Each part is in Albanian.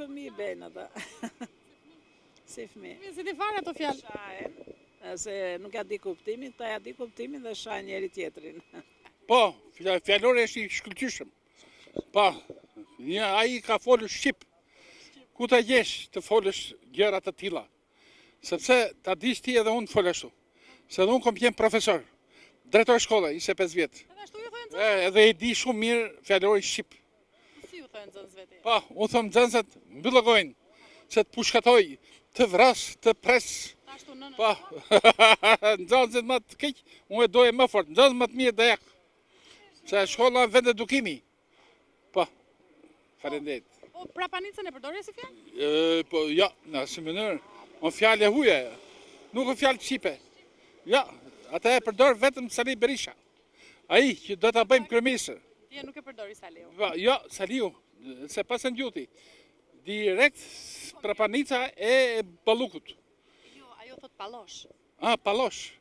fëmijë bëjnë ata. Si fëmijë. Si ti fare ato fjalë? Shahen, se nuk ja di kuptimin, ta ja di kuptimin dhe shahen njëri tjetrin. Po, fjalori është i shkëlqyshëm. Po, ai ka folur shqip. Ku ta gjesh të folësh gjëra të tilla? Sepse ta dish ti edhe unë fol ashtu. Se edhe unë kom qenë profesor, drejtor shkolle, ishte 5 vjet. Edhe ashtu ju thojnë nxënës? Edhe i di shumë mirë fjalori shqip. Si ju thojnë nxënës vetë? Po, unë thom nxënësat mbyllë gojën, se të pushkatoj, të vras, të pres. Ashtu nëna. Po, nxënësit më të keq, unë e doje më fort, nxënës më të mirë dajak. Se shkolla në vend edukimi. Po, faleminderit. Po prapanicën e përdorje si fjalë? Po, ja, në asnjë mënyrë. O fjalë e huaja, nuk o fjalë shqipe. Ja, ata e përdor vetëm Sali Berisha. Ai që do ta bëjmë kryeministër. Ti nuk e përdori Saliu. Jo, Saliu, se pas në gjuti. Direkt prapanica e Ballukut. Jo, ajo thot pallosh. Ah, pallosh.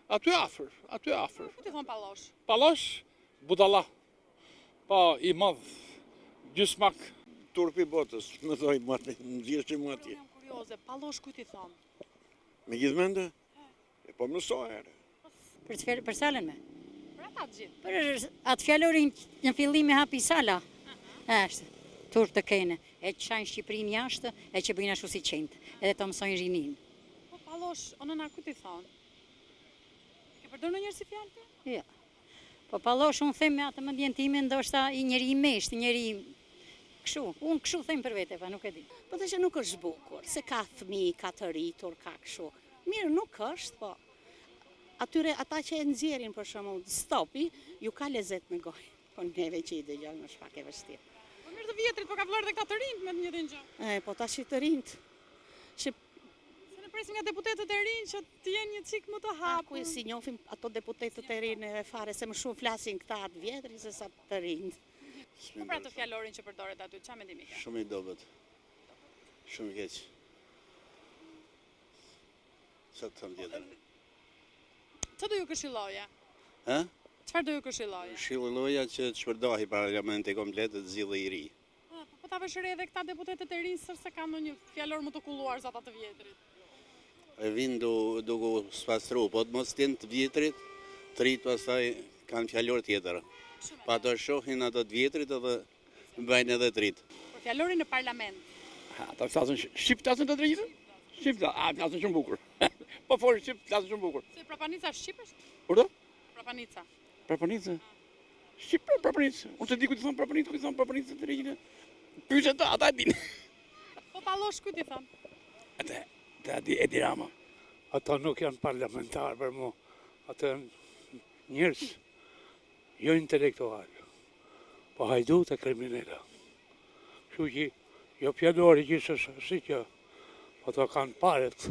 Aty afër, aty afër. Ku ti thon pallosh? Pallosh, budalla. Po, i madh. Gjysmak. Turpi botës, më thoj mati, më gjithë që mati. Jam kurioze, pallosh ku ti thon? Me gjithë mende? E po mësoj ere. Për salën me? Për ata të gjithë. Për atë fjallorin në fillim e hapi sala. Është, turp të kene. E që shajnë Shqipërinë jashtë, e që bëjnë ashtu si qentë. Edhe të mësojnë rinin. Po pallosh, o nëna ku ti thon? Ke përdor ndonjëherë si fjalë ti? Jo. Po pallosh unë them me atë mendjen time, ndoshta i njeri i mesht, njeri kështu. Unë kështu them për vete, pa nuk e di. Po të që nuk është bukur, se ka fëmijë, ka të rritur, ka kështu. Mirë nuk është, po atyre ata që e nxjerrin për shembull stopi, ju ka lezet në gojë. Po neve që i dëgjojmë është pak e vështirë. Po mirë të vjetrit, po ka vlerë dhe këta të rinjt me të njëjtin gjë. Po tash të rinjt. Se ne presim nga deputetët e rinj që të jenë një çik më të hapur. Ku si njohim ato deputetët e rinj e fare se më shumë flasin këta atë vjetrin se sa të rinjt. Po pra të fjalorin që përdoret aty, çfarë mendimi ke? Shumë i dobët. Shumë i keq. Sa të thëmë tjetër? Çfarë do ju këshilloja? Ha? Çfarë do ju këshilloja? Këshilloja që të shpërndahi parlamenti komplet të zgjidhë i ri. Po ta vesh re edhe këta deputetët e rinj se kanë ndonjë fjalor më të kulluar se ata të vjetrit. E vinë duke u spastru, po të mos tjenë të vjetrit, të rritë pastaj kanë fjallor tjetër. Pa të shohin ato të vjetrit edhe bëjnë edhe të rritë. Për fjalorin në parlament. Ata flasin shqip, flasin të drejtën? Shqip, flasin shumë bukur. Po folin shqip, flasin shumë bukur. Se prapanica shqip është? Urdo? Prapanica. Prapanica? Shqip, prapanica. Unë se di ku ti thon prapanica, ku ti thon prapanica të drejtën. Pyetja ata e dinë. Po pallosh ku ti thon? Ata e di Rama. Ata nuk janë parlamentar për mu. Ata janë njerëz jo intelektual, po hajdu të kriminella. Kështu që jo fjallori gjithës si që po të kanë paret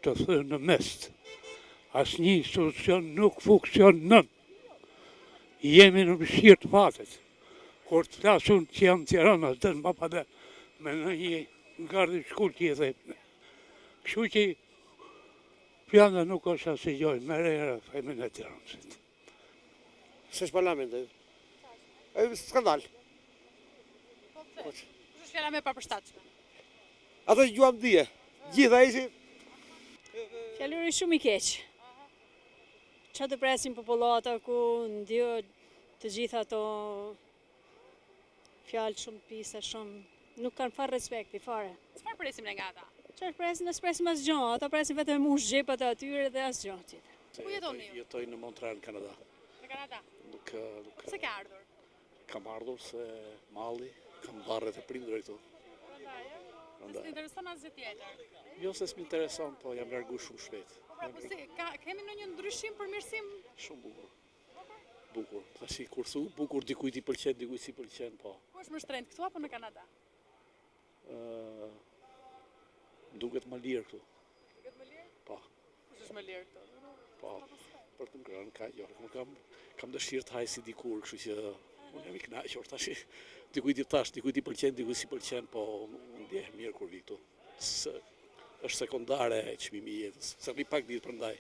të thënë në mest. Asë një institucion nuk funksionon. Jemi në mëshirë të fatet. Kur të flasun që jam Tirana, të në papade me në një gardë shkull që i dhepne. Kështu që fjanda nuk është asë i gjoj, me rejera themin e Tiranësit. Se është parlamenti. Skandal. Po pse? Kush është fjala më e papërshtatshme? Ato që gjuam dhije. Gjitha ishin. Fjallori shumë i keq. Që të presim populata ku ndio të gjitha ato fjalë shumë pisa, shumë nuk kanë fare respekti, fare. Çfarë presim ne nga ata? Çfarë presim? Ne s'presim asgjë, ata presin vetëm mush xhepat e atyre dhe asgjë tjetër. Ku jetoni ju? Jetoj në Montreal, Kanada. Në Kanada? Nuk. Pse ke ardhur? Kam ardhur se malli, kam varret e prindër këtu. Prandaj. S'të intereson asgjë tjetër. Jo se s'më intereson, po jam largu shumë shpejt. Po si, kemi ndonjë ndryshim, përmirësim? Shumë bukur. Bukur. Tash kur thu bukur dikujt i pëlqen, dikujt si pëlqen, po. Ku është më shtrenjtë këtu apo në Kanada? Duket më lirë këtu. Duket më lirë? Po. Kush është më lirë këtu? Po. Për të ngrënë ka jo, kam dëshirë të haj si dikur, kështu që unë jam i kënaqur tash. Dikujt i pëlqen, dikujt si pëlqen, po unë ndjehem mirë kur vi këtu. Është sekondare çmimi i jetës. Sa mi pak ditë prandaj.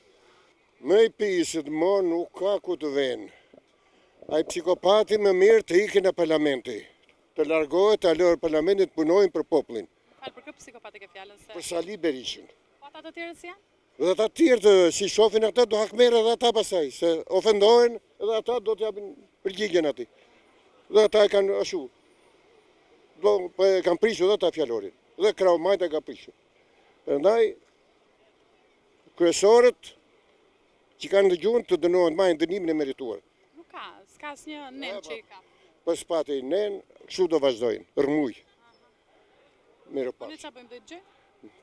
Më i pisit më nuk ka ku të venë. Ai psikopati më mirë të ikë në parlamenti. të largohet, të alërë parlamentit punojnë për poplin. Falë për këtë psikopatik e fjallën se... Për Sali Berishin. Po ata të tjerët si janë? Dhe ata tjerë të si shofin ata do hakmerë edhe ata pasaj, se ofendohen edhe ata do t'japin përgjigjen ati. Dhe ata e kanë ashu. E kanë prishu dhe ata fjallorin. Dhe krau majt e ka prishu. Prandaj, kryesorët që kanë dëgjuar të dënohen majnë dënimin e merituar. Nuk ka, s'ka asnjë nen që i ka. Pas pati nen, kështu do vazhdojnë, rrmuj. Mirë Po pas. ne çfarë bëjmë do të gjë?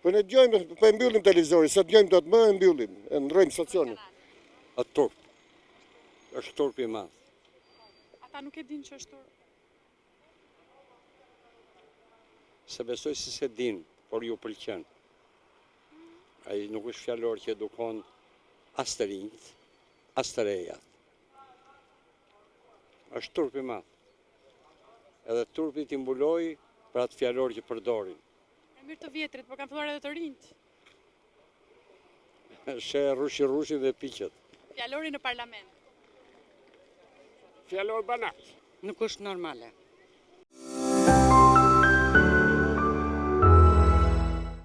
Po ne dëgjojmë, po e mbyllim televizorin, sa dëgjojmë do të më e mbyllim, e ndrojmë stacionin. Atë turp. Është turp i madh. Ata nuk e dinë që është turp. Se besoj se se din, por ju pëlqen. Ai nuk është fjalor që edukon as të rinjt, as të rejat. Është turp i madh. Edhe turpit i mbuloi për atë fjalor që përdorin. E mirë të vjetrit, por kanë filluar edhe të rinjt. She rushi dhe piqet. Fjallori në parlament. Fjallor banak. Nuk është normale.